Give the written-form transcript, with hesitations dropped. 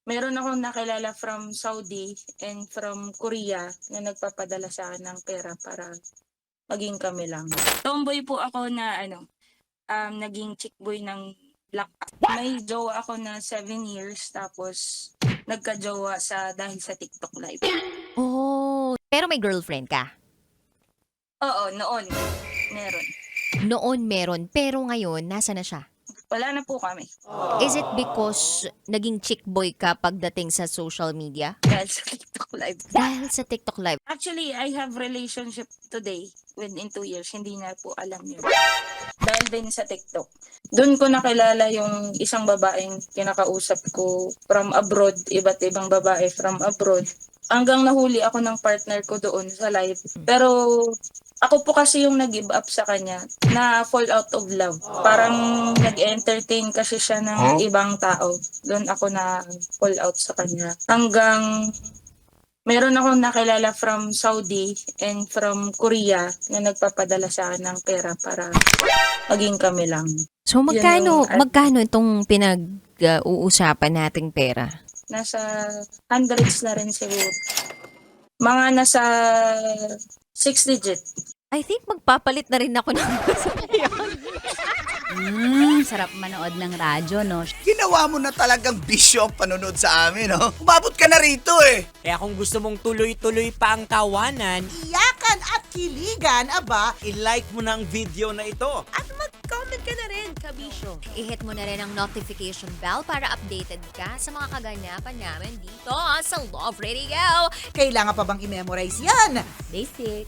Meron akong nakilala from Saudi and from Korea na nagpapadala sa akin ng pera para maging kami lang. Tomboy po ako na naging chick boy ng Black. May jowa ako na 7 years tapos nagka-jowa dahil sa TikTok live. Oh, pero may girlfriend ka? Oo, noon meron. Noon meron, pero ngayon nasa na siya? Wala na po kami Is it because naging chick boy ka pagdating sa social media? dahil sa TikTok live. Dahil sa TikTok Live. Actually, I have relationship today within 2 years. Hindi na po alam yun. Dahil din sa TikTok. Doon ko nakilala yung isang babaeng kinakausap ko from abroad, iba't ibang babae from abroad. Hanggang nahuli ako ng partner ko doon sa live. Pero ako po kasi yung nag-give up sa kanya na fall out of love. Parang nag-entertain kasi siya ng ibang tao. Doon ako na fall out sa kanya. Hanggang meron akong nakilala from Saudi and from Korea na nagpapadala sa akin ng pera para maging kami lang. So magkano, Yun yung, magkano itong pinag-uusapan nating pera? Nasa hundreds na rin siguro. Mga nasa 6 digit. I think magpapalit na rin ako ng Sarap manood ng radyo, no? Ginawa mo na talagang bisyo ang panonood sa amin, no? Umabot ka na rito eh. Kaya kung gusto mong tuloy-tuloy pa ang tawanan, Iyakan at kiligan, aba, i-like mo na ang video na ito. At mag-comment ka na rin, kabisyo. I-hit mo na rin ang notification bell para updated ka sa mga kaganapan namin dito sa Love Radio. kailangan pa bang i-memorize yan? Basic.